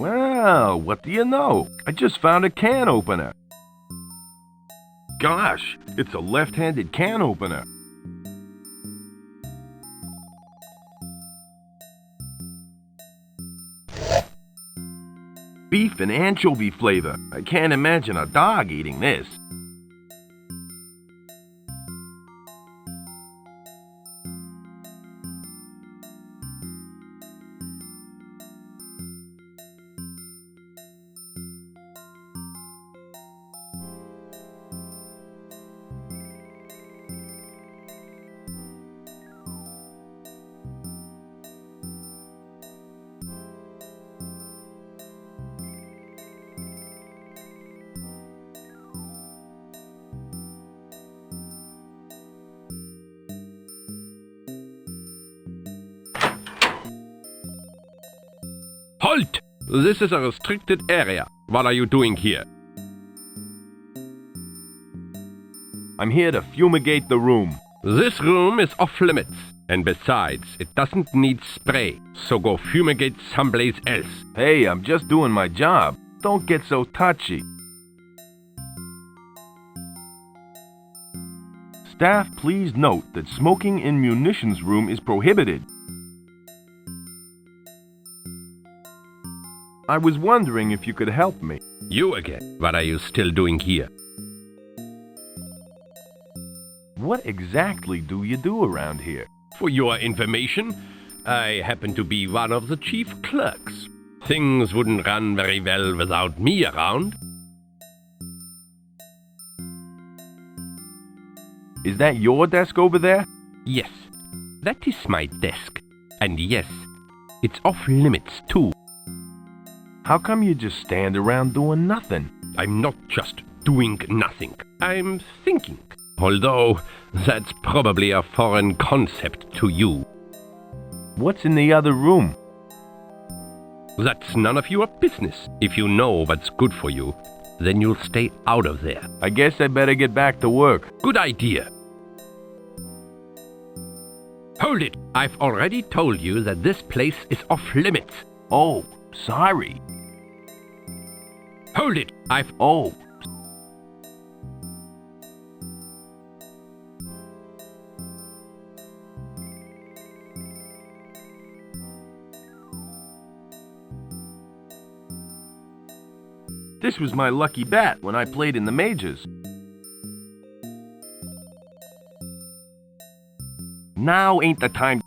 Well, what do you know? I just found a can opener. Gosh, it's a left-handed can opener. Beef and anchovy flavor. I can't imagine a dog eating this. Halt! This is a restricted area. What are you doing here? I'm here to fumigate the room. This room is off limits. And besides, it doesn't need spray. So go fumigate someplace else. Hey, I'm just doing my job. Don't get so touchy. Staff, please note that smoking in munitions room is prohibited. I was wondering if you could help me. You again. What are you still doing here? What exactly do you do around here? For your information, I happen to be one of the chief clerks. Things wouldn't run very well without me around. Is that your desk over there? Yes, that is my desk. And yes, it's off limits too. How come you just stand around doing nothing? I'm not just doing nothing. I'm thinking. Although, that's probably a foreign concept to you. What's in the other room? That's none of your business. If you know what's good for you, then you'll stay out of there. I guess I better get back to work. Good idea. Hold it! I've already told you that this place is off limits. Oh, sorry. Hold it! Oh. This was my lucky bat when I played in the majors. Now ain't the time.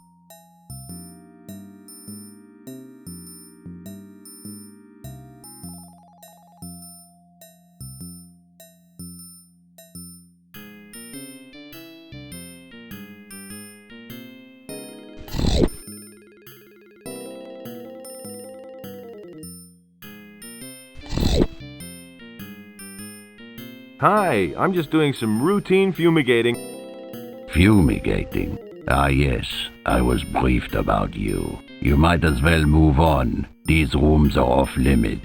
Hi, I'm just doing some routine fumigating. Fumigating? Ah, yes, I was briefed about you. You might as well move on. These rooms are off limit.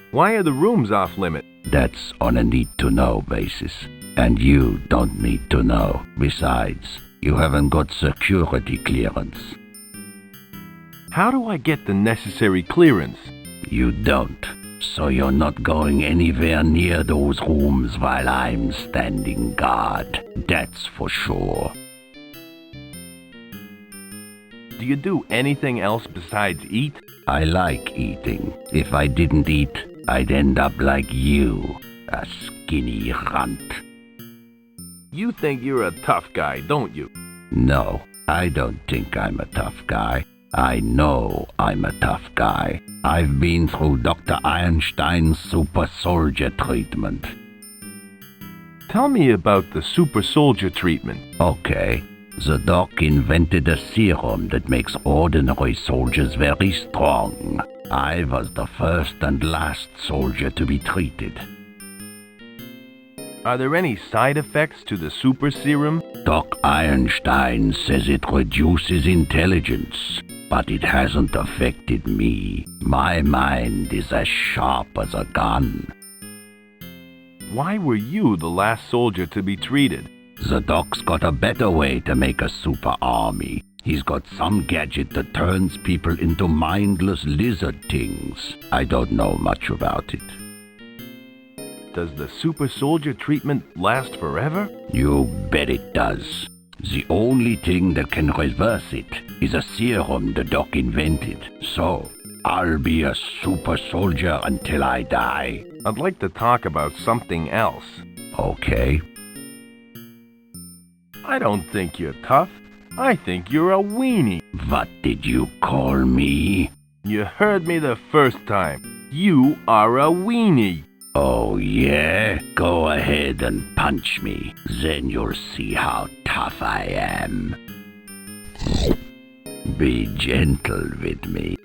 Why are the rooms off limit? That's on a need-to-know basis. And you don't need to know. Besides, you haven't got security clearance. How do I get the necessary clearance? You don't. So you're not going anywhere near those rooms while I'm standing guard. That's for sure. Do you do anything else besides eat? I like eating. If I didn't eat, I'd end up like you, a skinny runt. You think you're a tough guy, don't you? No, I don't think I'm a tough guy. I know I'm a tough guy. I've been through Dr. Einstein's super soldier treatment. Tell me about the super soldier treatment. Okay. The doc invented a serum that makes ordinary soldiers very strong. I was the first and last soldier to be treated. Are there any side effects to the super serum? Doc Einstein says it reduces intelligence, but it hasn't affected me. My mind is as sharp as a gun. Why were you the last soldier to be treated? The doc's got a better way to make a super army. He's got some gadget that turns people into mindless lizard things. I don't know much about it. Does the super soldier treatment last forever? You bet it does. The only thing that can reverse it is a serum the doc invented. So, I'll be a super soldier until I die. I'd like to talk about something else. Okay. I don't think you're tough. I think you're a weenie. What did you call me? You heard me the first time. You are a weenie. Oh yeah? Go ahead and punch me. Then you'll see how tough I am. Be gentle with me.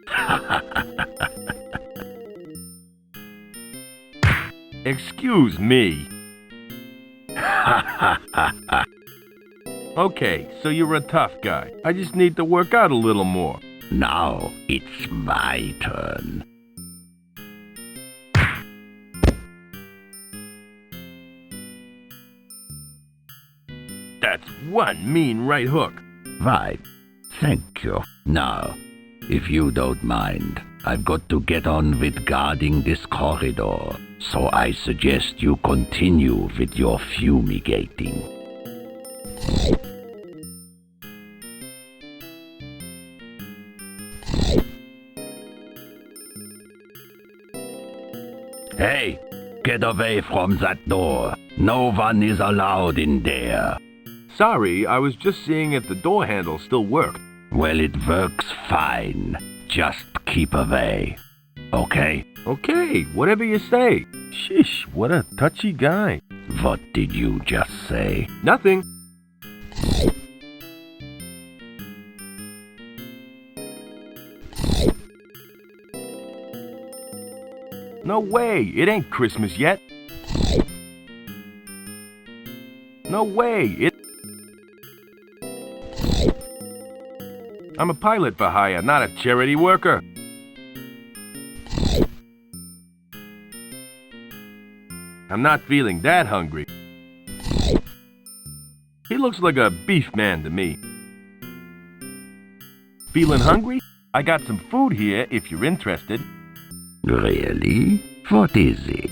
Excuse me. Okay, so you're a tough guy. I just need to work out a little more. Now it's my turn. That's one mean right hook. Right. Thank you. Now, if you don't mind, I've got to get on with guarding this corridor. So I suggest you continue with your fumigating. Hey, get away from that door. No one is allowed in there. Sorry, I was just seeing if the door handle still worked. Well, it works fine. Just keep away. Okay? Okay, whatever you say. Sheesh, what a touchy guy. What did you just say? Nothing. No way, it ain't Christmas yet. No way, I'm a pilot for hire, not a charity worker. I'm not feeling that hungry. He looks like a beef man to me. Feeling hungry? I got some food here if you're interested. Really? What is it?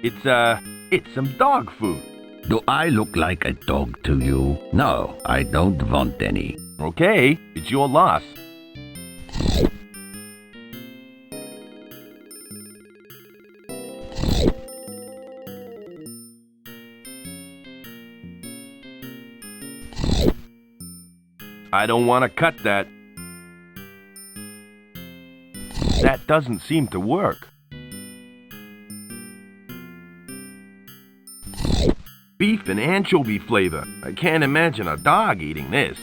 It's some dog food. Do I look like a dog to you? No, I don't want any. Okay, it's your loss. I don't want to cut that. That doesn't seem to work. Beef and anchovy flavor. I can't imagine a dog eating this.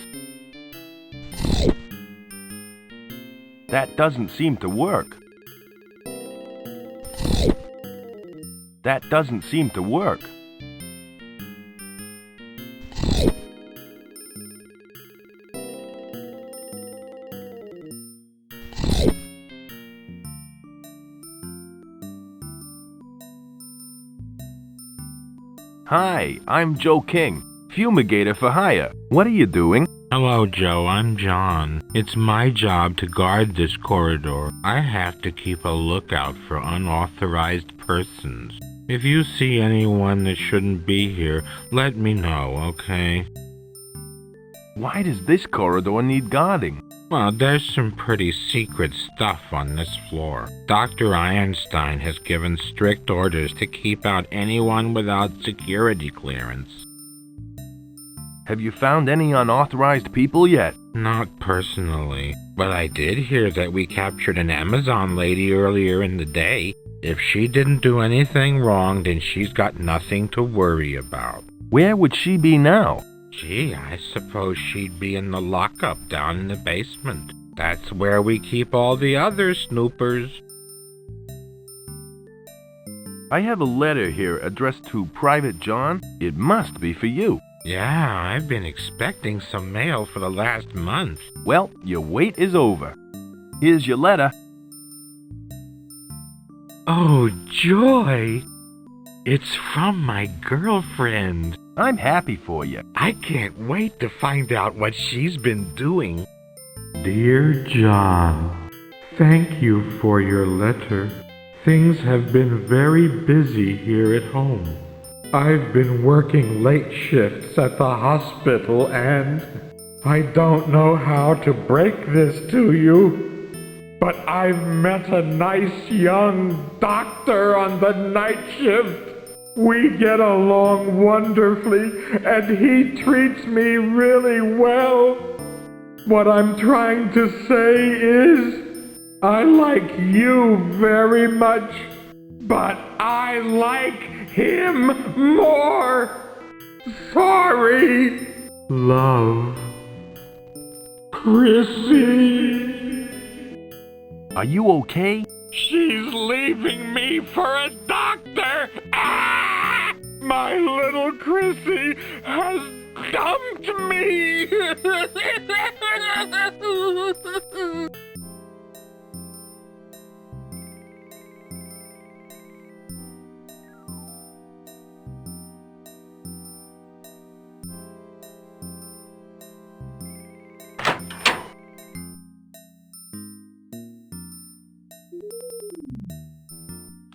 That doesn't seem to work. That doesn't seem to work. Hi, I'm Joe King, fumigator for hire. What are you doing? Hello, Joe. I'm John. It's my job to guard this corridor. I have to keep a lookout for unauthorized persons. If you see anyone that shouldn't be here, let me know, okay? Why does this corridor need guarding? Well, there's some pretty secret stuff on this floor. Dr. Einstein has given strict orders to keep out anyone without security clearance. Have you found any unauthorized people yet? Not personally, but I did hear that we captured an Amazon lady earlier in the day. If she didn't do anything wrong, then she's got nothing to worry about. Where would she be now? Gee, I suppose she'd be in the lockup down in the basement. That's where we keep all the other snoopers. I have a letter here addressed to Private John. It must be for you. Yeah, I've been expecting some mail for the last month. Well, your wait is over. Here's your letter. Oh, joy! It's from my girlfriend. I'm happy for you. I can't wait to find out what she's been doing. Dear John, thank you for your letter. Things have been very busy here at home. I've been working late shifts at the hospital and I don't know how to break this to you, but I've met a nice young doctor on the night shift. We get along wonderfully and he treats me really well. What I'm trying to say is, I like you very much, but I like him more. Sorry. Love, Chrissy. Are you okay? She's leaving me for a doctor. Ah! My little Chrissy has dumped me.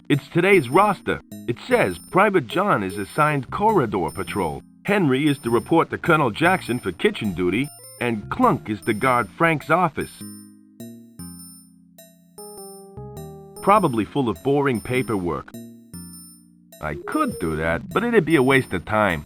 It's today's roster. It says Private John is assigned corridor patrol. Henry is to report to Colonel Jackson for kitchen duty, and Clunk is to guard Frank's office. Probably full of boring paperwork. I could do that, but it'd be a waste of time.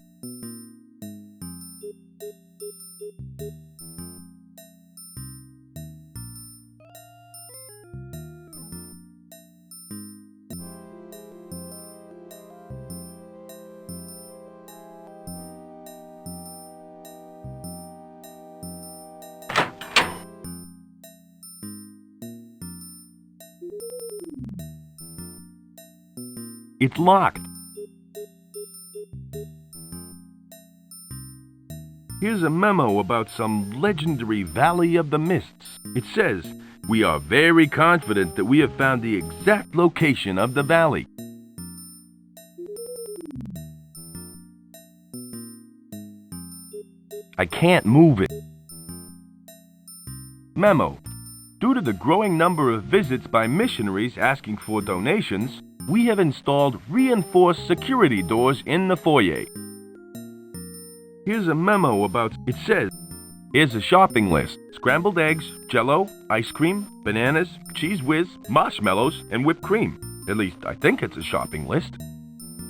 It's locked. Here's a memo about some legendary Valley of the Mists. It says, "We are very confident that we have found the exact location of the valley." I can't move it. Memo. Due to the growing number of visits by missionaries asking for donations, we have installed reinforced security doors in the foyer. Here's a memo about, it says, here's a shopping list. Scrambled eggs, Jell-O, ice cream, bananas, Cheese Whiz, marshmallows, and whipped cream. At least, I think it's a shopping list.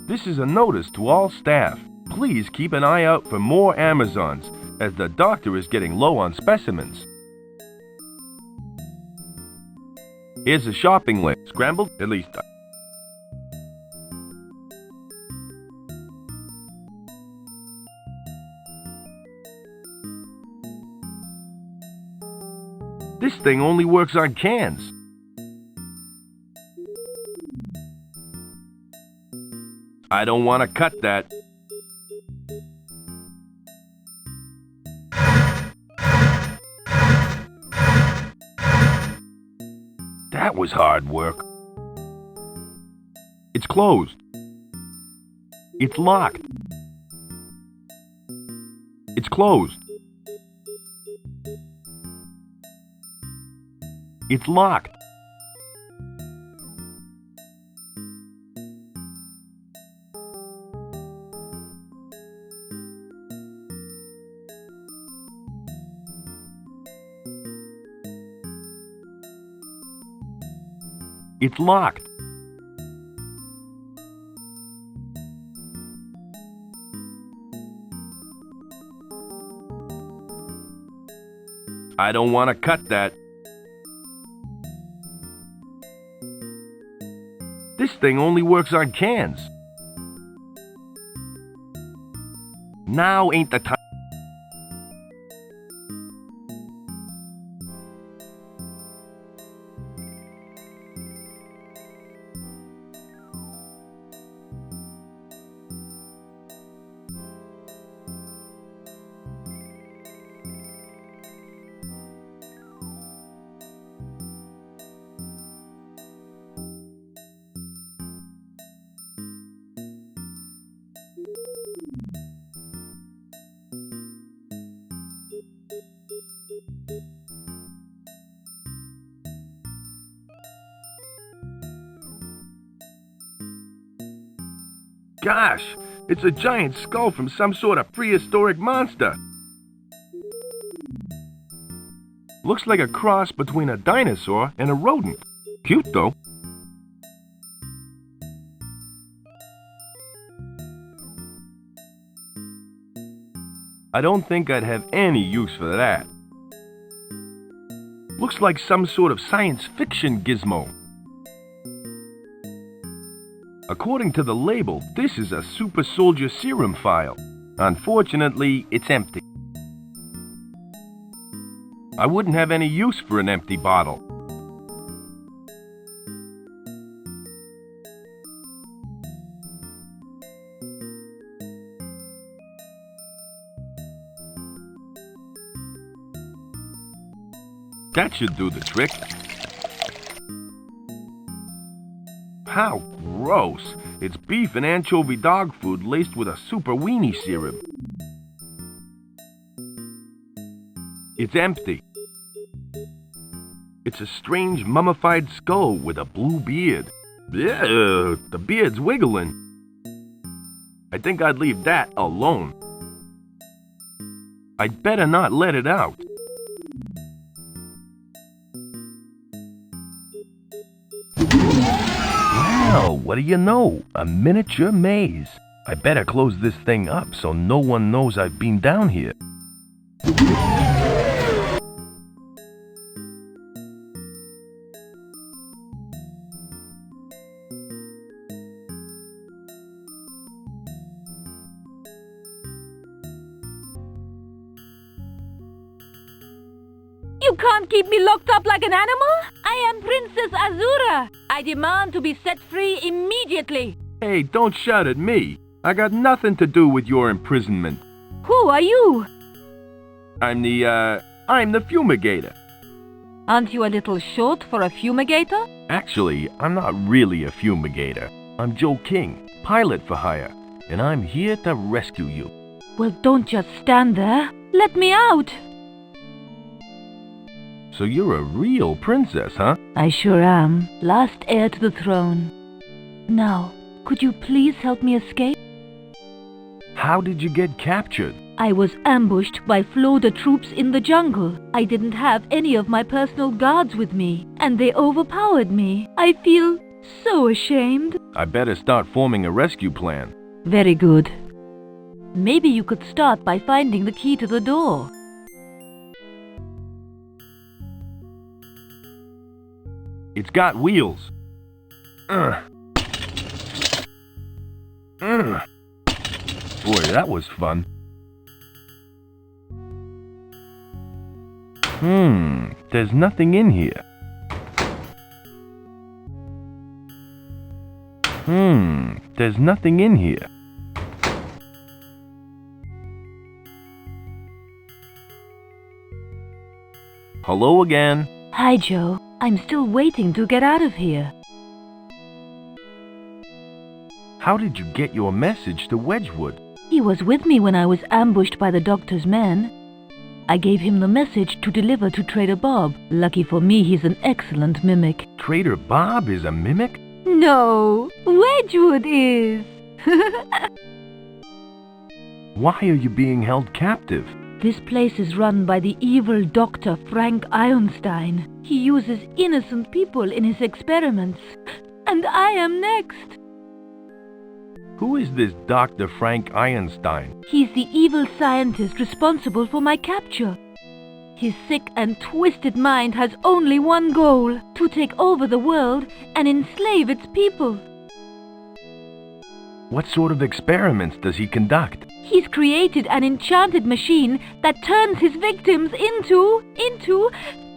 This is a notice to all staff. Please keep an eye out for more Amazons, as the doctor is getting low on specimens. Here's a shopping list. Scrambled, at least, this thing only works on cans. I don't want to cut that. That was hard work. It's closed. It's locked. It's closed. It's locked. It's locked. I don't want to cut that. This thing only works on cans. Now ain't the time. Gosh, it's a giant skull from some sort of prehistoric monster. Looks like a cross between a dinosaur and a rodent. Cute, though. I don't think I'd have any use for that. Looks like some sort of science fiction gizmo. According to the label, this is a super soldier serum vial. Unfortunately, it's empty. I wouldn't have any use for an empty bottle. That should do the trick. How gross! It's beef and anchovy dog food laced with a super weenie serum. It's empty. It's a strange mummified skull with a blue beard. Ugh, the beard's wiggling. I think I'd leave that alone. I'd better not let it out. Well, what do you know? A miniature maze. I better close this thing up so no one knows I've been down here. You can't keep me locked up like an animal! I am Princess Azura! I demand to be set free immediately! Hey, don't shout at me. I got nothing to do with your imprisonment. Who are you? I'm the fumigator. Aren't you a little short for a fumigator? Actually, I'm not really a fumigator. I'm Joe King, pilot for hire, and I'm here to rescue you. Well, don't just stand there. Let me out! So you're a real princess, huh? I sure am. Last heir to the throne. Now, could you please help me escape? How did you get captured? I was ambushed by Florida troops in the jungle. I didn't have any of my personal guards with me, and they overpowered me. I feel so ashamed. I better start forming a rescue plan. Very good. Maybe you could start by finding the key to the door. It's got wheels. Boy, that was fun. There's nothing in here. There's nothing in here. Hello again. Hi, Joe. I'm still waiting to get out of here. How did you get your message to Wedgwood? He was with me when I was ambushed by the doctor's men. I gave him the message to deliver to Trader Bob. Lucky for me, he's an excellent mimic. Trader Bob is a mimic? No, Wedgwood is. Why are you being held captive? This place is run by the evil Dr. Frank Einstein. He uses innocent people in his experiments. And I am next. Who is this Dr. Frank Einstein? He's the evil scientist responsible for my capture. His sick and twisted mind has only one goal: to take over the world and enslave its people. What sort of experiments does he conduct? He's created an enchanted machine that turns his victims into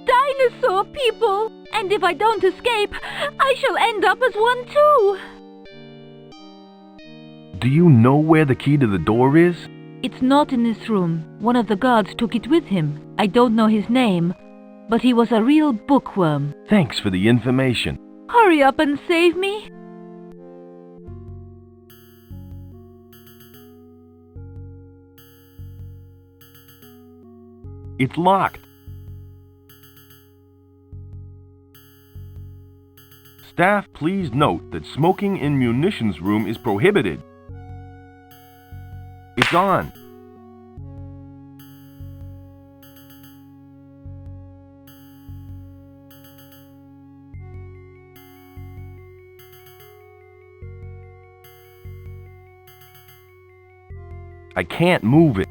dinosaur people. And if I don't escape, I shall end up as one too. Do you know where the key to the door is? It's not in this room. One of the guards took it with him. I don't know his name, but he was a real bookworm. Thanks for the information. Hurry up and save me. It's locked. Staff, please note that smoking in munitions room is prohibited. on. I can't move it.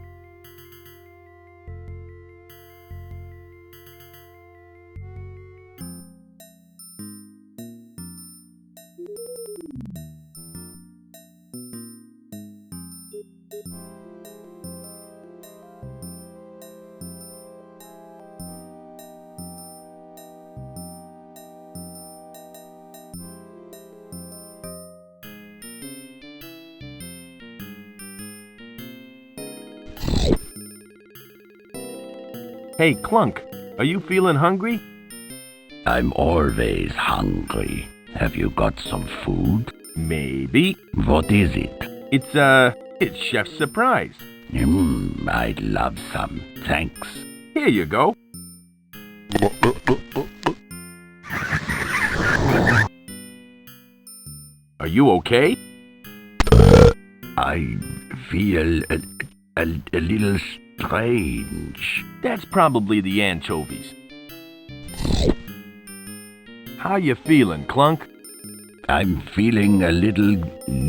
Hey, Clunk, are you feeling hungry? I'm always hungry. Have you got some food? Maybe. What is it? It's Chef's surprise. I'd love some. Thanks. Here you go. Are you okay? I feel a little strange. That's probably the anchovies. How you feeling, Clunk? I'm feeling a little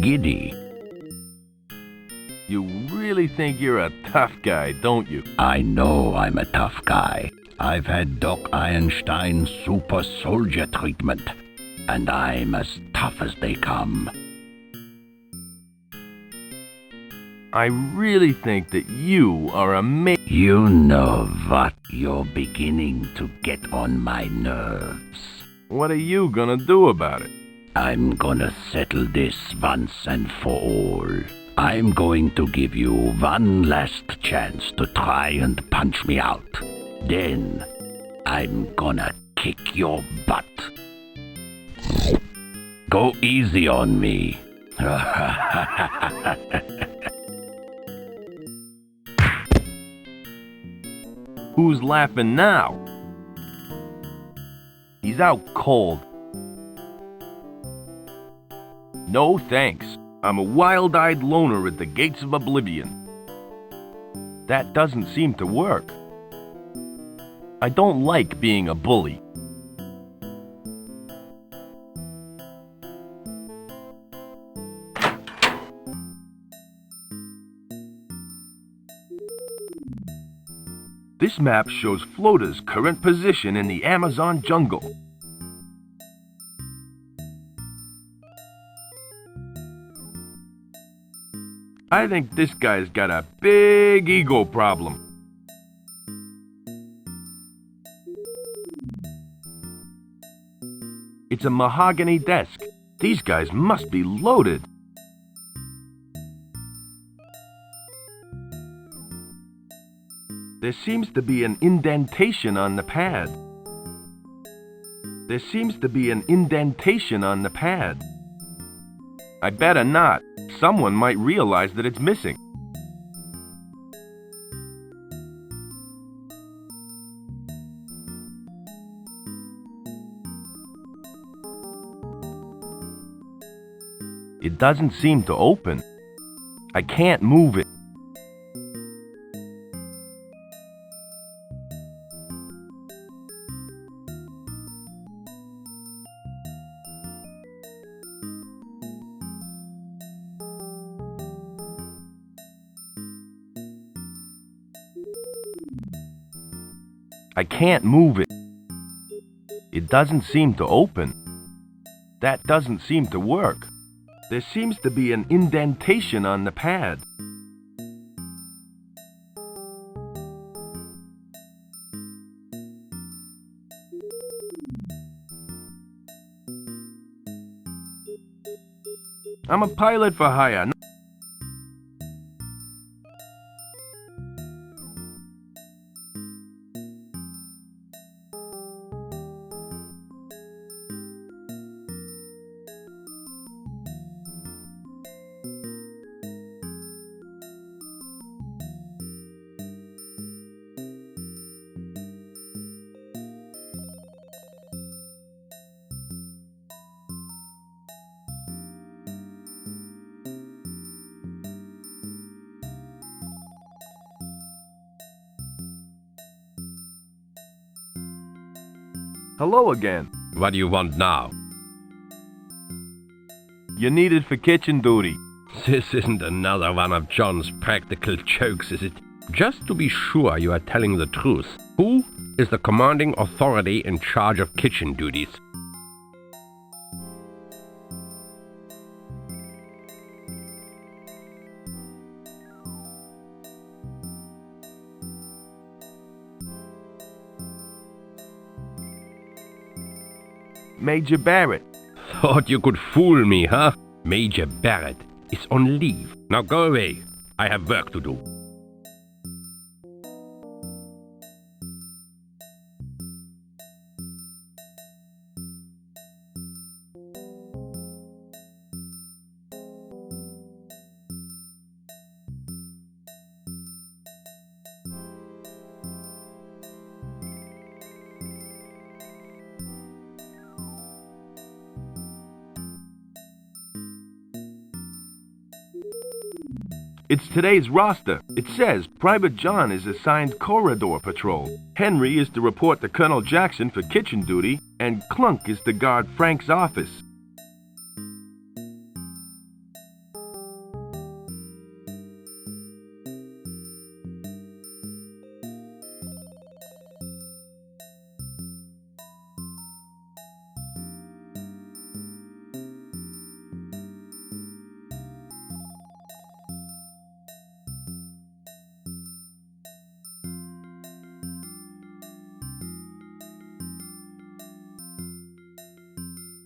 giddy. You really think you're a tough guy, don't you? I know I'm a tough guy. I've had Doc Einstein's super soldier treatment, and I'm as tough as they come. I really think that you are amazing. You know what? You're beginning to get on my nerves. What are you gonna do about it? I'm gonna settle this once and for all. I'm going to give you one last chance to try and punch me out. Then, I'm gonna kick your butt. Go easy on me. Who's laughing now? He's out cold. No thanks. I'm a wild-eyed loner at the gates of oblivion. That doesn't seem to work. I don't like being a bully. This map shows Flota's current position in the Amazon jungle. I think this guy's got a big ego problem. It's a mahogany desk. These guys must be loaded. There seems to be an indentation on the pad. There seems to be an indentation on the pad. I better not. Someone might realize that it's missing. It doesn't seem to open. I can't move it. I can't move it. It doesn't seem to open. That doesn't seem to work. There seems to be an indentation on the pad. I'm a pilot for hire. Hello again. What do you want now? You're needed for kitchen duty. This isn't another one of John's practical jokes, is it? Just to be sure you are telling the truth, who is the commanding authority in charge of kitchen duties? Major Barrett. Thought you could fool me, huh? Major Barrett is on leave. Now go away. I have work to do. It's today's roster. It says Private John is assigned corridor patrol. Henry is to report to Colonel Jackson for kitchen duty, and Clunk is to guard Frank's office.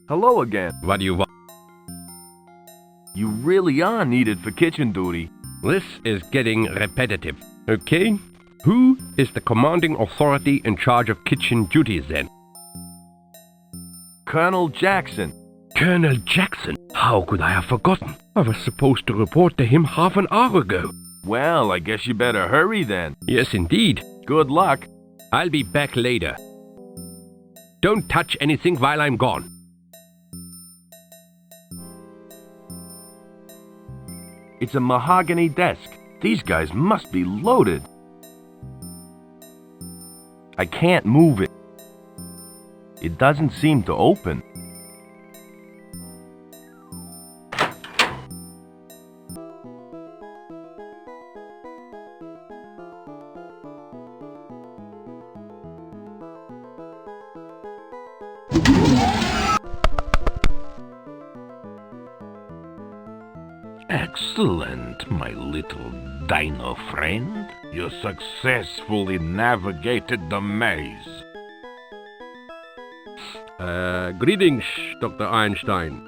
Hello again. What do you want? You really are needed for kitchen duty. This is getting repetitive. Okay? Who is the commanding authority in charge of kitchen duties then? Colonel Jackson. Colonel Jackson? How could I have forgotten? I was supposed to report to him half an hour ago. Well, I guess you better hurry then. Yes, indeed. Good luck. I'll be back later. Don't touch anything while I'm gone. It's a mahogany desk. These guys must be loaded. I can't move it. It doesn't seem to open. Excellent, my little dino friend. You successfully navigated the maze. Greetings, Dr. Einstein.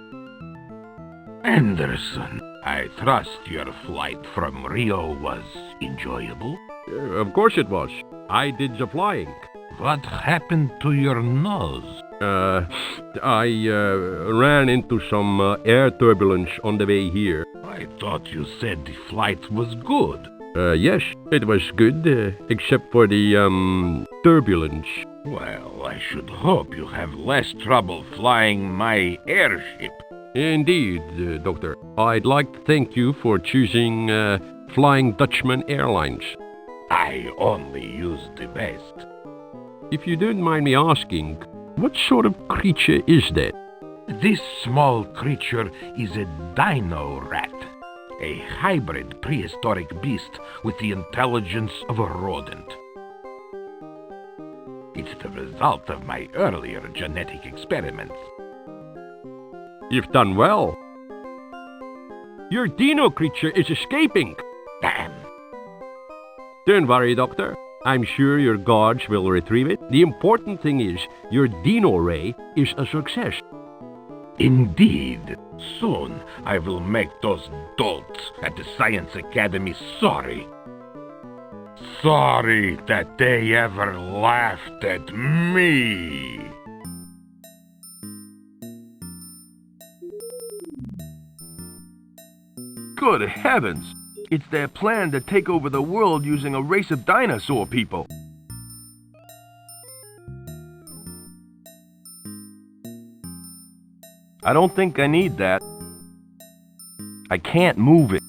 Anderson, I trust your flight from Rio was enjoyable. Of course it was. I did the flying. What happened to your nose? I ran into some air turbulence on the way here. I thought you said the flight was good. Yes, it was good, except for the, turbulence. Well, I should hope you have less trouble flying my airship. Indeed, Doctor. I'd like to thank you for choosing, Flying Dutchman Airlines. I only use the best. If you don't mind me asking, what sort of creature is that? This small creature is a dino rat, a hybrid prehistoric beast with the intelligence of a rodent. It's the result of my earlier genetic experiments. You've done well. Your dino creature is escaping. Damn! Don't worry, Doctor. I'm sure your guards will retrieve it. The important thing is, your dino ray is a success. Indeed. Soon I will make those dolts at the Science Academy sorry. Sorry that they ever laughed at me. Good heavens! It's their plan to take over the world using a race of dinosaur people. I don't think I need that. I can't move it.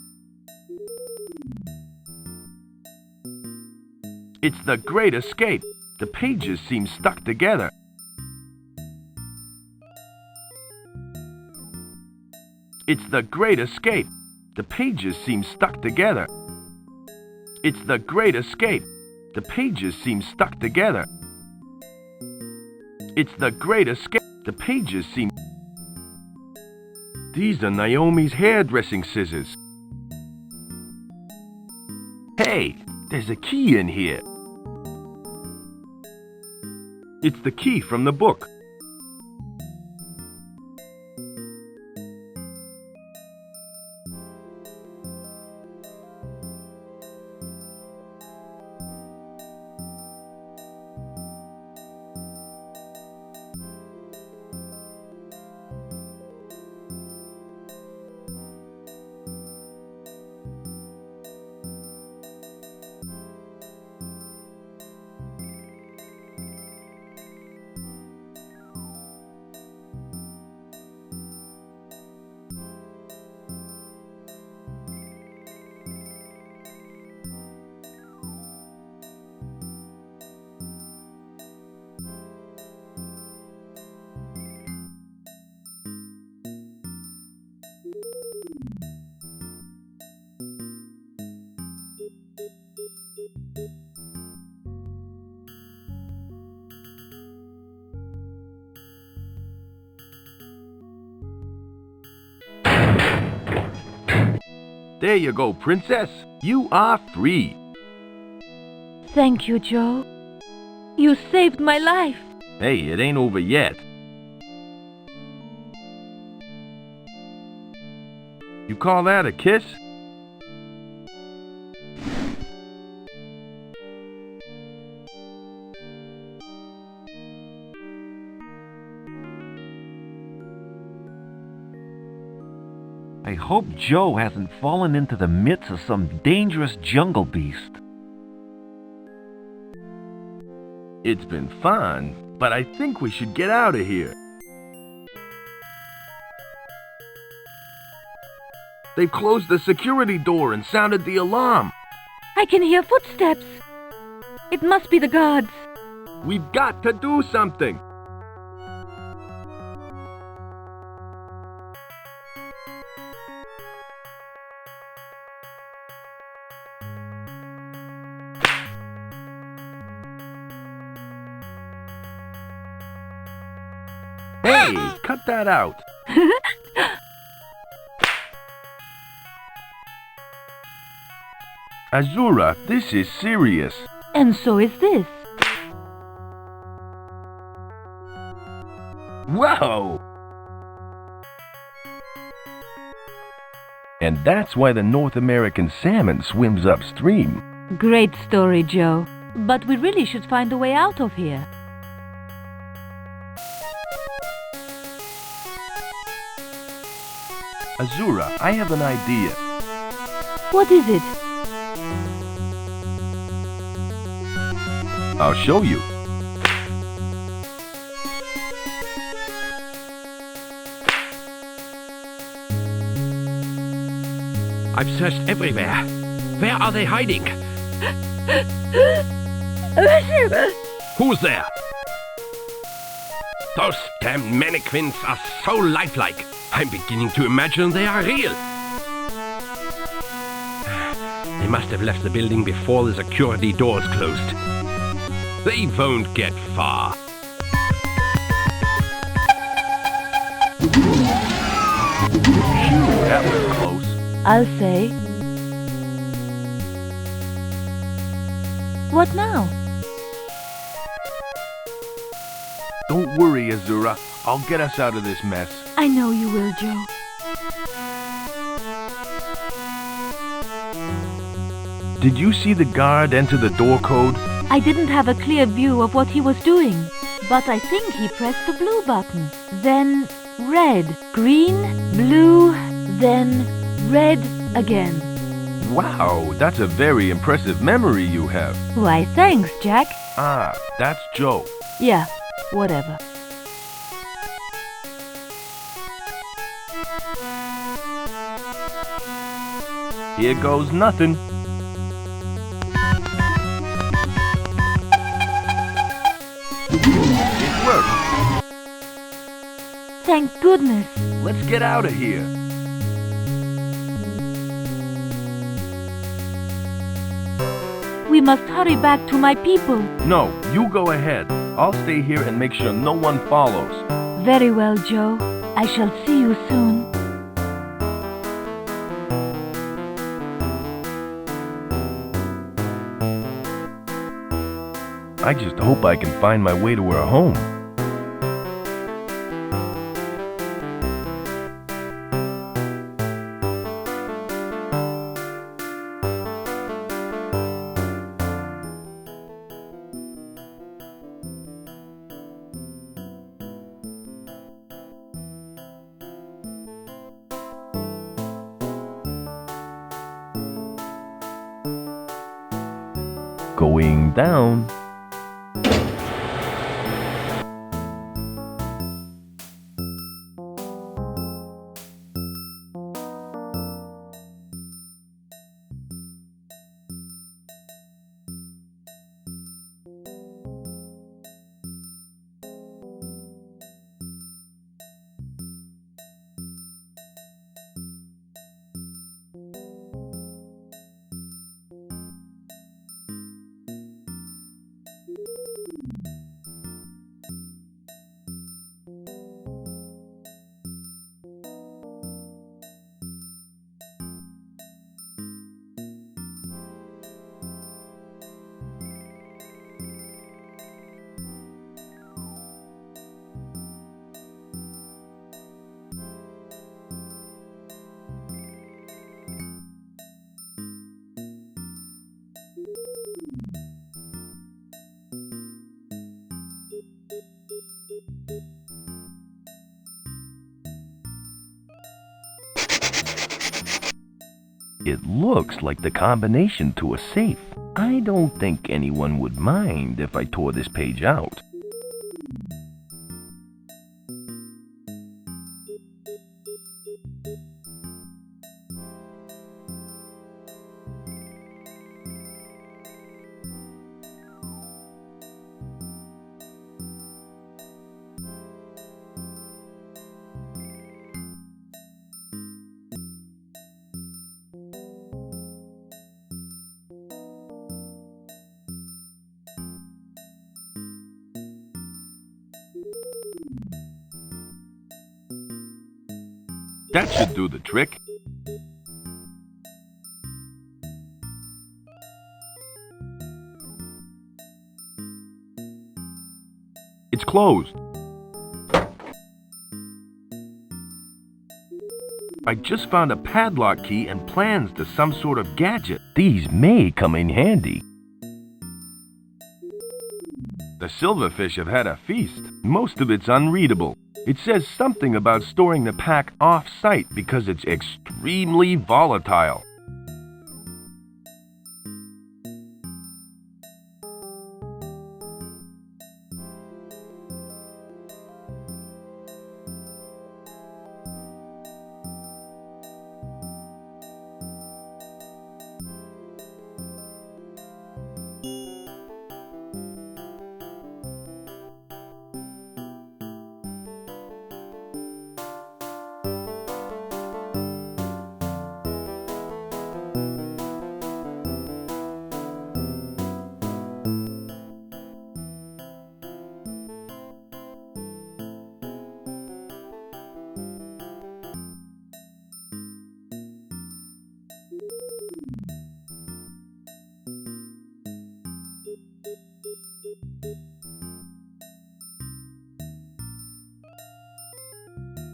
It's the Great Escape. The pages seem stuck together. It's the Great Escape. The pages seem stuck together. It's the Great Escape. The pages seem stuck together. It's the Great Escape. The pages seem... These are Naomi's hairdressing scissors. Hey, there's a key in here. It's the key from the book. There you go, Princess. You are free. Thank you, Joe. You saved my life. Hey, it ain't over yet. You call that a kiss? I hope Joe hasn't fallen into the midst of some dangerous jungle beast. It's been fun, but I think we should get out of here. They've closed the security door and sounded the alarm. I can hear footsteps. It must be the guards. We've got to do something. Hey, cut that out. Azura, this is serious. And so is this. Whoa! And that's why the North American salmon swims upstream. Great story, Joe. But we really should find a way out of here. Azura, I have an idea. What is it? I'll show you. I've searched everywhere. Where are they hiding? Who's there? Those damn mannequins are so lifelike. I'm beginning to imagine they are real. They must have left the building before the security doors closed. They won't get far. That was close. I'll say. What now? Don't worry, Azura. I'll get us out of this mess. I know you will, Joe. Did you see the guard enter the door code? I didn't have a clear view of what he was doing, but I think he pressed the blue button. Then red, green, blue, then red again. Wow, that's a very impressive memory you have. Why, thanks, Jack. Ah, that's Joe. Yeah, whatever. Here goes nothing. It worked. Thank goodness. Let's get out of here. We must hurry back to my people. No, you go ahead. I'll stay here and make sure no one follows. Very well, Joe. I shall see you soon. I just hope I can find my way to her home. Going down. It looks like the combination to a safe. I don't think anyone would mind if I tore this page out. That should do the trick. It's closed. I just found a padlock key and plans to some sort of gadget. These may come in handy. The silverfish have had a feast. Most of it's unreadable. It says something about storing the pack off-site because it's extremely volatile.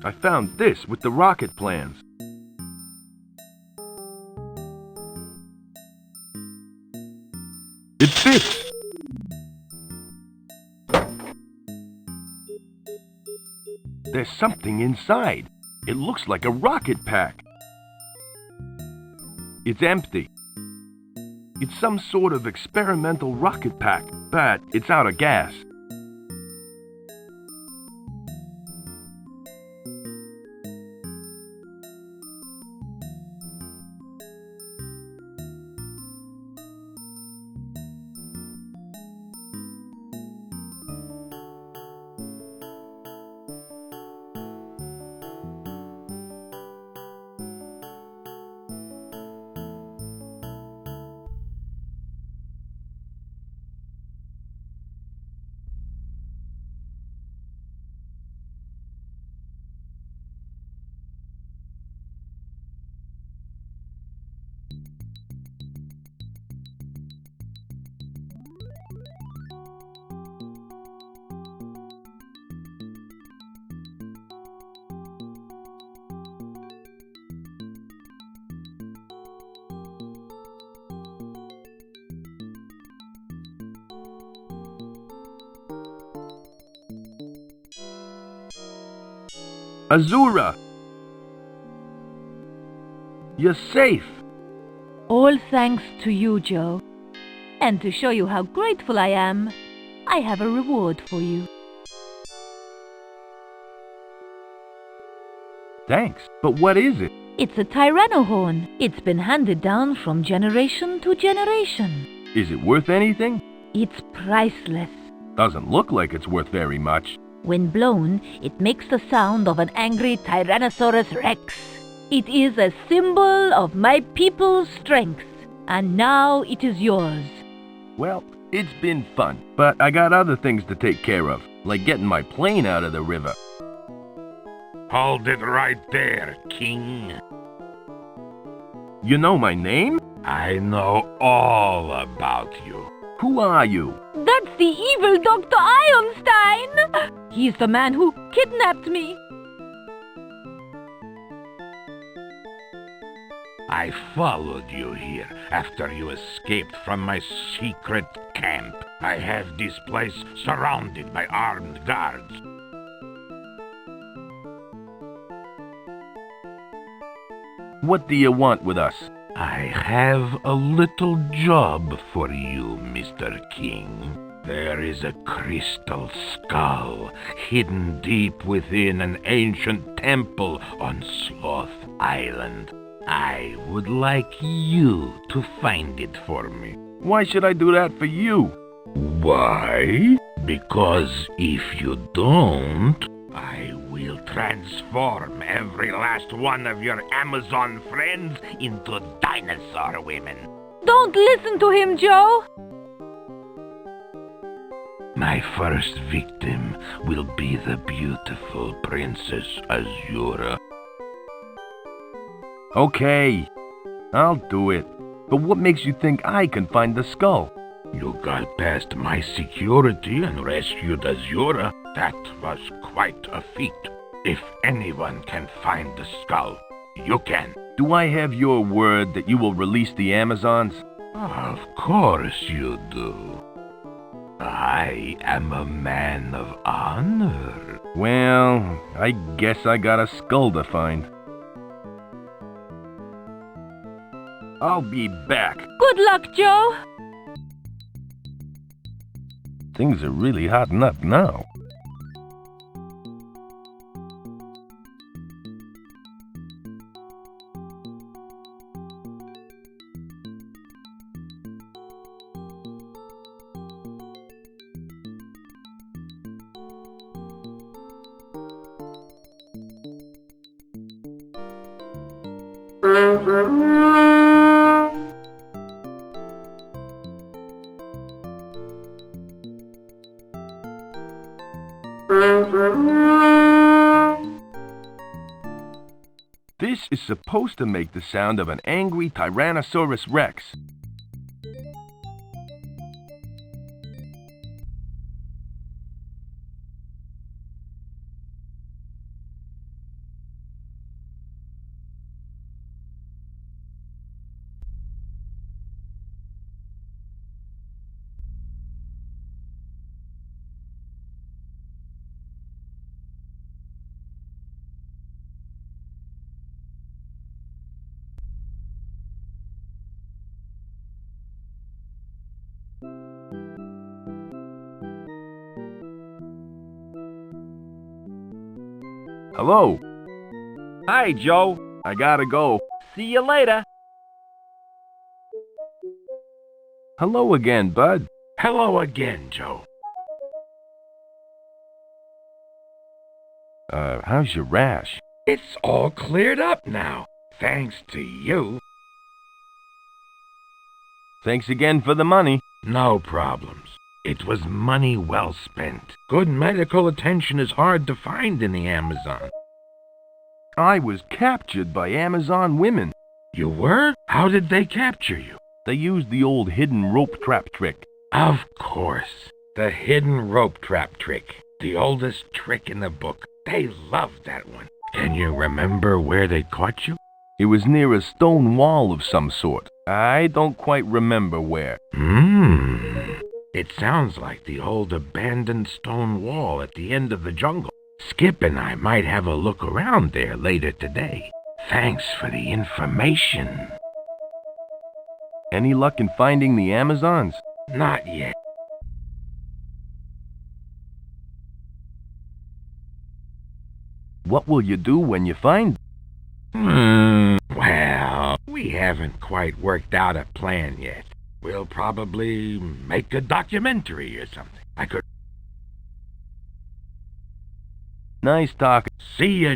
I found this with the rocket plans. It fits! There's something inside. It looks like a rocket pack. It's empty. It's some sort of experimental rocket pack, but it's out of gas. Azura! You're safe! All thanks to you, Joe. And to show you how grateful I am, I have a reward for you. Thanks, but what is it? It's a Tyrannohorn. It's been handed down from generation to generation. Is it worth anything? It's priceless. Doesn't look like it's worth very much. When blown, it makes the sound of an angry Tyrannosaurus Rex. It is a symbol of my people's strength, and now it is yours. Well, it's been fun, but I got other things to take care of, like getting my plane out of the river. Hold it right there, King. You know my name? I know all about you. Who are you? That's the evil Dr. Ironstein! He's the man who kidnapped me. I followed you here after you escaped from my secret camp. I have this place surrounded by armed guards. What do you want with us? I have a little job for you, Mr. King. There is a crystal skull hidden deep within an ancient temple on Sloth Island. I would like you to find it for me. Why should I do that for you? Why? Because if you don't, I will transform every last one of your Amazon friends into dinosaur women. Don't listen to him, Joe! My first victim will be the beautiful Princess Azura. Okay, I'll do it. But what makes you think I can find the skull? You got past my security and rescued Azura. That was quite a feat. If anyone can find the skull, you can. Do I have your word that you will release the Amazons? Of course you do. I am a man of honor. Well, I guess I got a skull to find. I'll be back. Good luck, Joe! Things are really hotting up now. This is supposed to make the sound of an angry Tyrannosaurus Rex. Hello. Hi, Joe. I gotta go. See you later. Hello again, Bud. Hello again, Joe. How's your rash? It's all cleared up now, thanks to you. Thanks again for the money. No problems. It was money well spent. Good medical attention is hard to find in the Amazon. I was captured by Amazon women. You were? How did they capture you? They used the old hidden rope trap trick. Of course. The hidden rope trap trick. The oldest trick in the book. They loved that one. Can you remember where they caught you? It was near a stone wall of some sort. I don't quite remember where. It sounds like the old abandoned stone wall at the end of the jungle. Skip and I might have a look around there later today. Thanks for the information. Any luck in finding the Amazons? Not yet. What will you do when you find them? Well, we haven't quite worked out a plan yet. We'll probably make a documentary or something. I could Nice talking. see ya.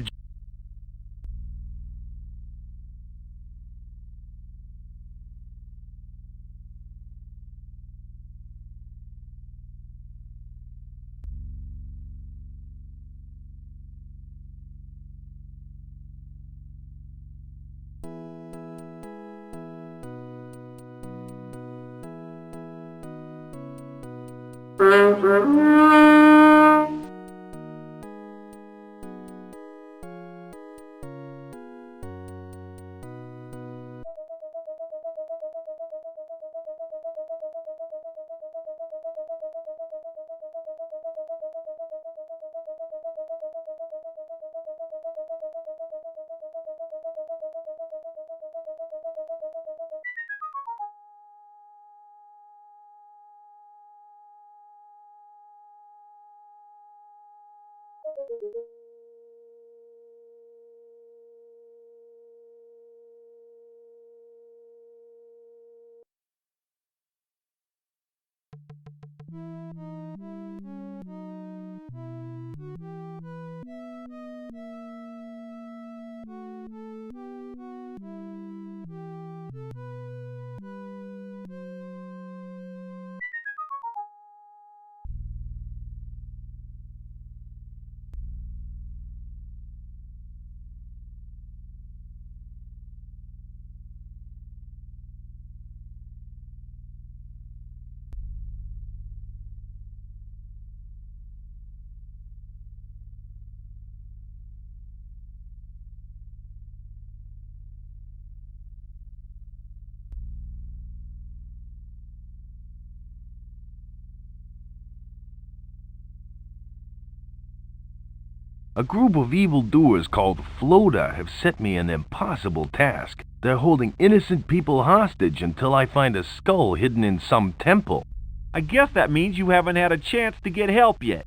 A group of evildoers called Floda have set me an impossible task. They're holding innocent people hostage until I find a skull hidden in some temple. I guess that means you haven't had a chance to get help yet.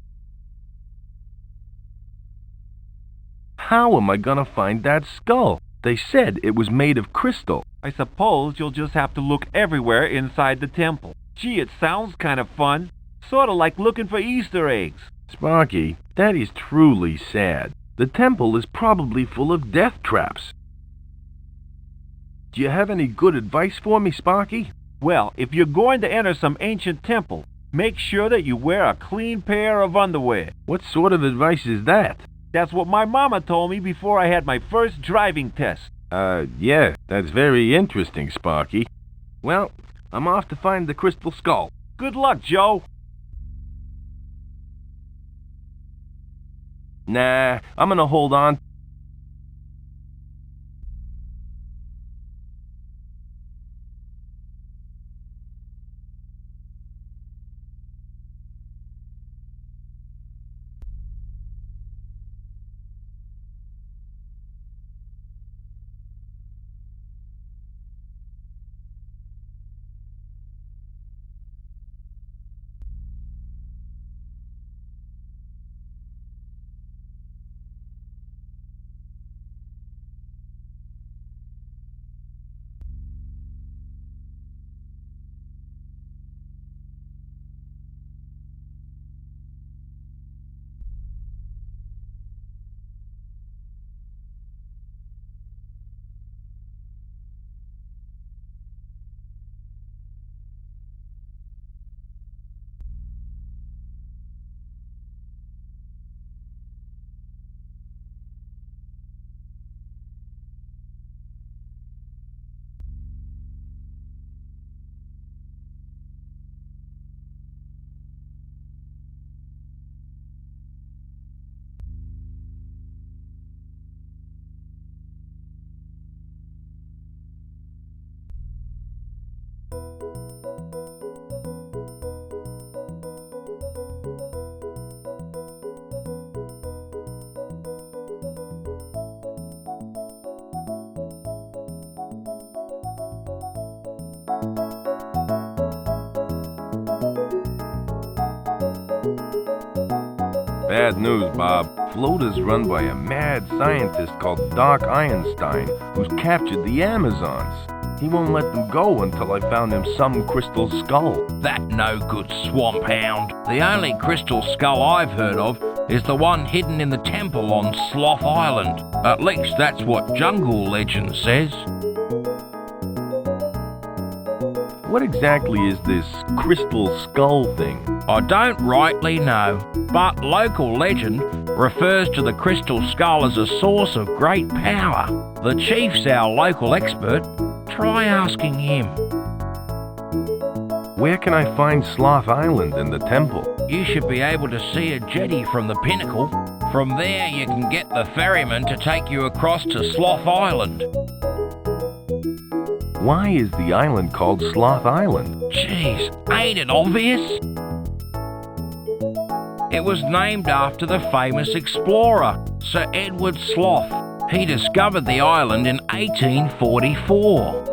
How am I gonna find that skull? They said it was made of crystal. I suppose you'll just have to look everywhere inside the temple. Gee, it sounds kind of fun. Sort of like looking for Easter eggs. Sparky, that is truly sad. The temple is probably full of death traps. Do you have any good advice for me, Sparky? Well, if you're going to enter some ancient temple, make sure that you wear a clean pair of underwear. What sort of advice is that? That's what my mama told me before I had my first driving test. Yeah, that's very interesting, Sparky. Well, I'm off to find the crystal skull. Good luck, Joe. Nah, I'm gonna hold on. Bad news, Bob. Flota's run by a mad scientist called Doc Einstein, who's captured the Amazons. He won't let them go until I found him some crystal skull. That no-good swamp hound. The only crystal skull I've heard of is the one hidden in the temple on Sloth Island. At least that's what jungle legend says. What exactly is this crystal skull thing? I don't rightly know, but local legend refers to the crystal skull as a source of great power. The chief's our local expert. Try asking him. Where can I find Sloth Island and the temple? You should be able to see a jetty from the pinnacle. From there you can get the ferryman to take you across to Sloth Island. Why is the island called Sloth Island? Jeez, ain't it obvious? It was named after the famous explorer, Sir Edward Sloth. He discovered the island in 1844.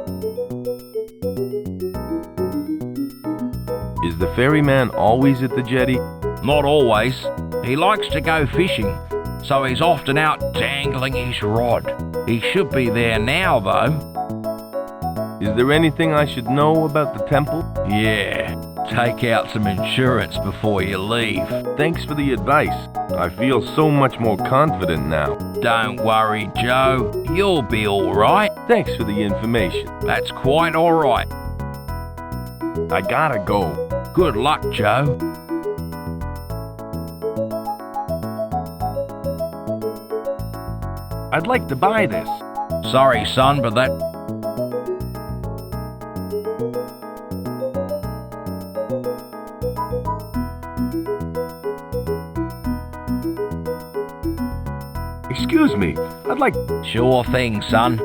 Is the ferryman always at the jetty? Not always. He likes to go fishing, so he's often out dangling his rod. He should be there now, though. Is there anything I should know about the temple? Yeah, take out some insurance before you leave. Thanks for the advice. I feel so much more confident now. Don't worry, Joe. You'll be all right. Thanks for the information. That's quite all right. I gotta go. Good luck, Joe. I'd like to buy this. Sorry, son, but that... Excuse me, I'd like... Sure thing, son.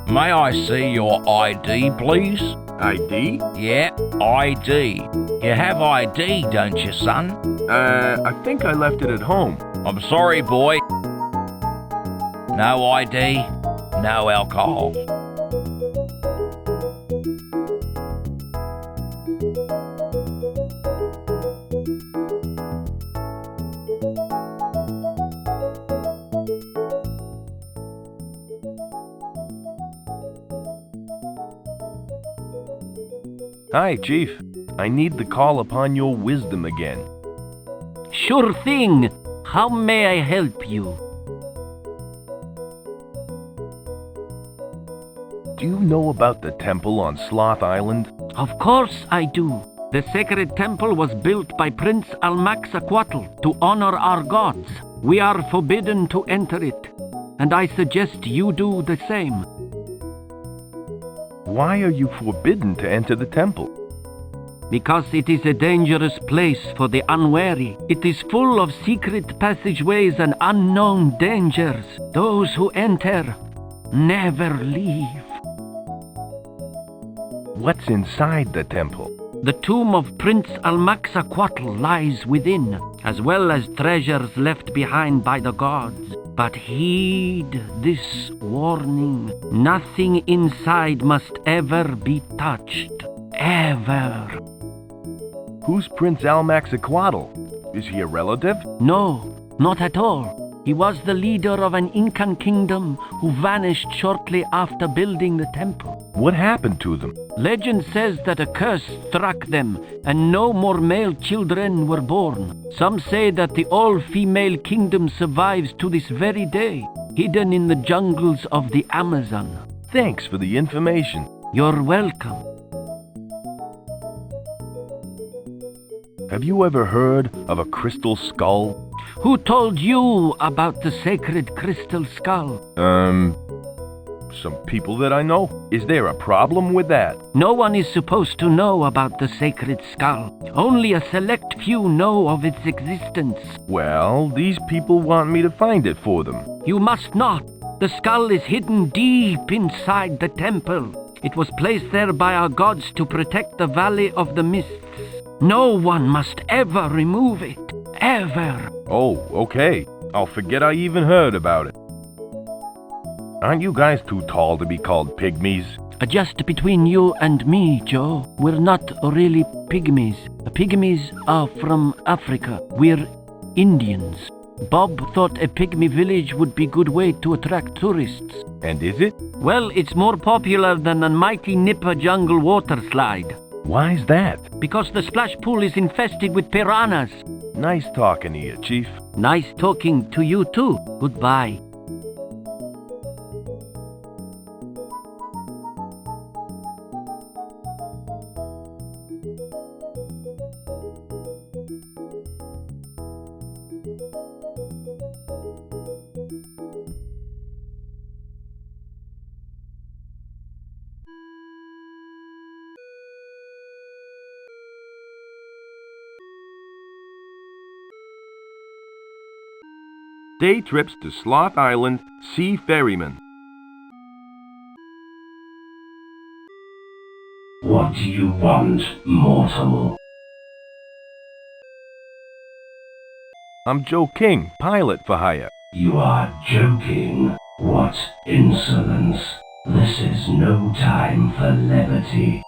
May I see your ID, please? ID? Yeah, ID. You have ID, don't you, son? I think I left it at home. I'm sorry, boy. No ID, no alcohol. Hi, Chief. I need to call upon your wisdom again. Sure thing. How may I help you? Do you know about the temple on Sloth Island? Of course I do. The sacred temple was built by Prince Almaxaquatl to honor our gods. We are forbidden to enter it, and I suggest you do the same. Why are you forbidden to enter the temple? Because it is a dangerous place for the unwary. It is full of secret passageways and unknown dangers. Those who enter never leave. What's inside the temple? The tomb of Prince Almaxaquatl lies within, as well as treasures left behind by the gods. But heed this warning. Nothing inside must ever be touched. Ever. Who's Prince Almaxaquatl? Is he a relative? No, not at all. He was the leader of an Incan kingdom who vanished shortly after building the temple. What happened to them? Legend says that a curse struck them and no more male children were born. Some say that the all-female kingdom survives to this very day, hidden in the jungles of the Amazon. Thanks for the information. You're welcome. Have you ever heard of a crystal skull? Who told you about the sacred crystal skull? Some people that I know. Is there a problem with that? No one is supposed to know about the sacred skull. Only a select few know of its existence. Well, these people want me to find it for them. You must not. The skull is hidden deep inside the temple. It was placed there by our gods to protect the Valley of the Mists. No one must ever remove it. Ever. Oh, okay. I'll forget I even heard about it. Aren't you guys too tall to be called pygmies? Just between you and me, Joe, we're not really pygmies. Pygmies are from Africa. We're Indians. Bob thought a pygmy village would be a good way to attract tourists. And is it? Well, it's more popular than the mighty Nipper jungle water slide. Why's that? Because the splash pool is infested with piranhas. Nice talking to you, Chief. Nice talking to you too. Goodbye. Day trips to Sloth Island, Sea Ferryman. What do you want, mortal? I'm Joe King, pilot for hire. You are joking. What insolence. This is no time for levity.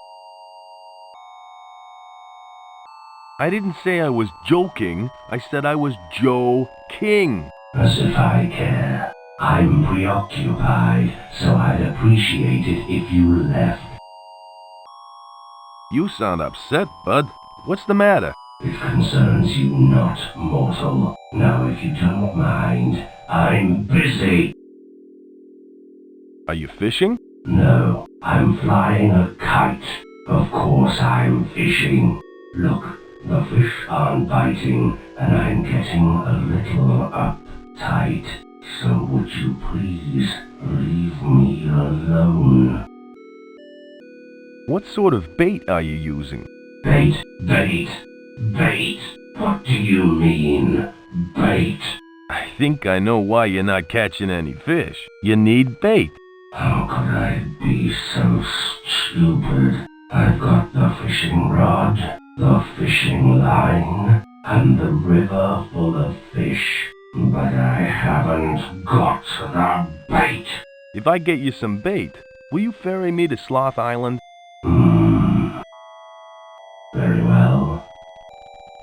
I didn't say I was joking. I said I was Joe King. As if I care. I'm preoccupied, so I'd appreciate it if you left. You sound upset, bud. What's the matter? It concerns you not, mortal. Now, if you don't mind, I'm busy. Are you fishing? No, I'm flying a kite. Of course I'm fishing. Look, the fish aren't biting, and I'm getting a little uptight. So would you please leave me alone? What sort of bait are you using? Bait, bait, bait. What do you mean, bait? I think I know why you're not catching any fish. You need bait. How could I be so stupid? I've got the fishing rod, the fishing line, and the river full of fish, but I haven't got the bait. If I get you some bait, will you ferry me to Sloth Island? Very well.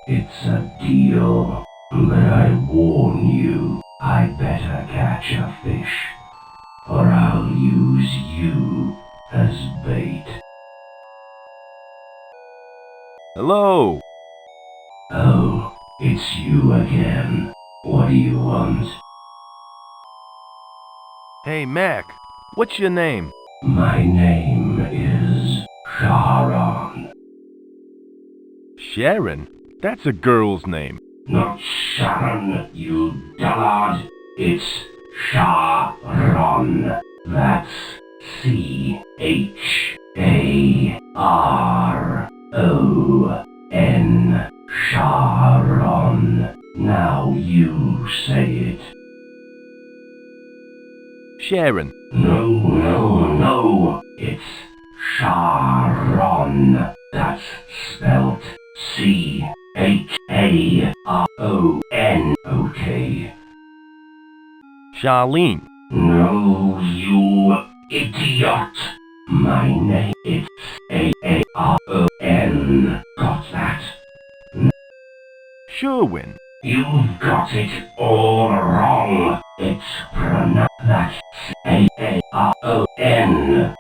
It's a deal, but I warn you, I'd better catch a fish, or I'll use you as bait. Hello. Oh, it's you again. What do you want? Hey, Mac. What's your name? My name is Sharon. Sharon? That's a girl's name. Not Sharon, you dullard. It's Sharon. That's C-H-A-R-O-N. Sharon. Now you say it. Sharon. No. It's Sharon. That's spelt C-H-A-R-O-N. Okay. Charlene. No, you idiot. My name is A-A-R-O-N. Got that? Sherwin. You've got it all wrong. It's pronounced that A-A-R-O-N.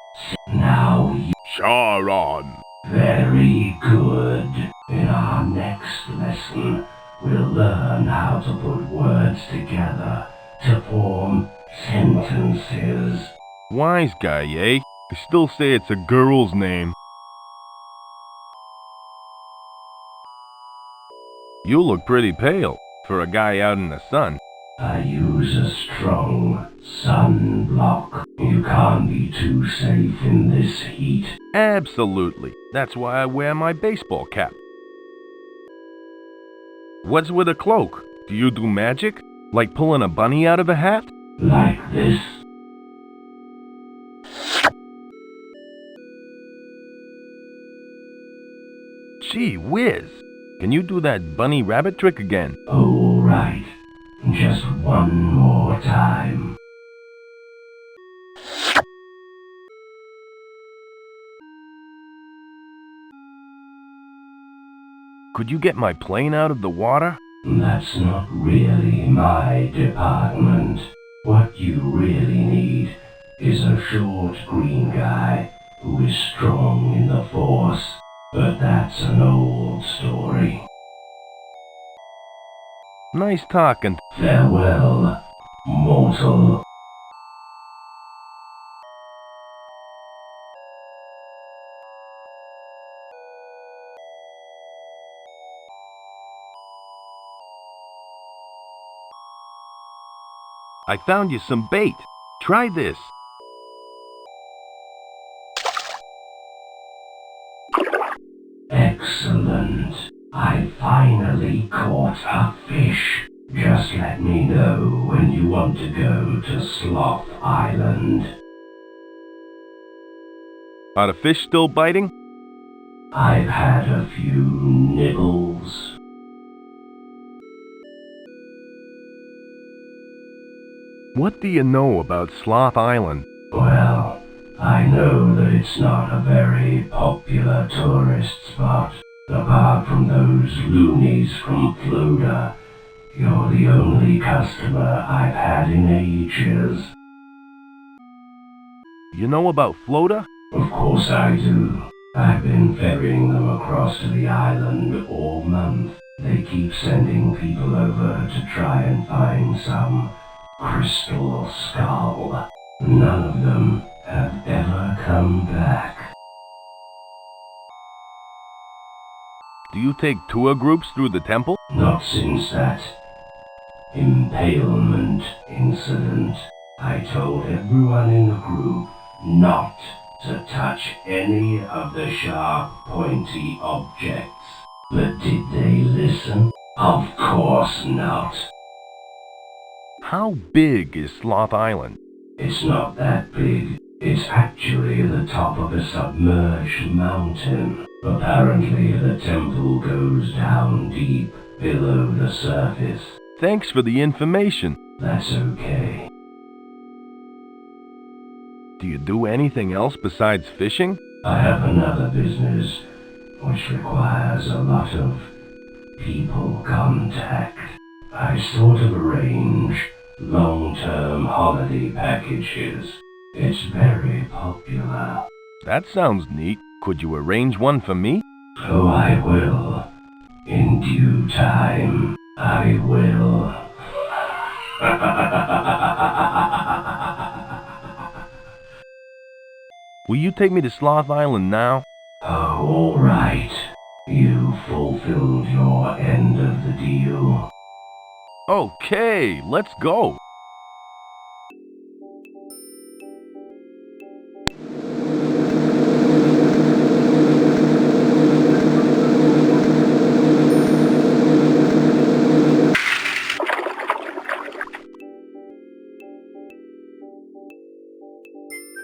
Now you... Sharon. Very good. In our next lesson, we'll learn how to put words together to form sentences. Wise guy, eh? I still say it's a girl's name. You look pretty pale for a guy out in the sun. I use a strong sunblock. You can't be too safe in this heat. Absolutely. That's why I wear my baseball cap. What's with a cloak? Do you do magic? Like pulling a bunny out of a hat? Like this. Gee whiz. Can you do that bunny rabbit trick again? All right. Just one more time. Could you get my plane out of the water? That's not really my department. What you really need is a short green guy who is strong in the Force. But that's an old story. Nice talking. Farewell, mortal. I found you some bait. Try this. Excellent. I finally caught a fish. Just let me know when you want to go to Sloth Island. Are the fish still biting? I've had a few nibbles. What do you know about Sloth Island? Well, I know that it's not a very popular tourist spot. Apart from those loonies from Floda, you're the only customer I've had in ages. You know about Floda? Of course I do. I've been ferrying them across to the island all month. They keep sending people over to try and find some crystal skull. None of them have ever come back. Do you take tour groups through the temple? Not since that impalement incident. I told everyone in the group not to touch any of the sharp, pointy objects. But did they listen? Of course not. How big is Sloth Island? It's not that big. It's actually the top of a submerged mountain. Apparently the temple goes down deep below the surface. Thanks for the information. That's okay. Do you do anything else besides fishing? I have another business which requires a lot of people contact. I sort of arrange long-term holiday packages. It's very popular. That sounds neat. Could you arrange one for me? Oh, I will. In due time, I will. Will you take me to Sloth Island now? Oh, all right. You fulfilled your end of the deal. Okay, let's go.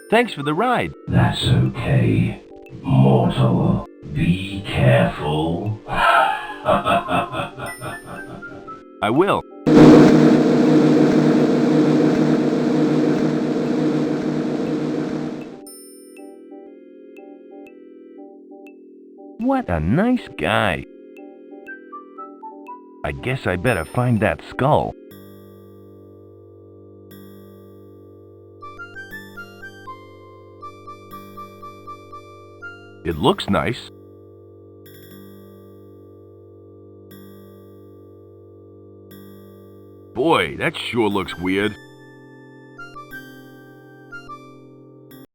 Thanks for the ride. That's okay. Mortal, be careful. I will. What a nice guy. I guess I better find that skull. It looks nice. Boy, that sure looks weird.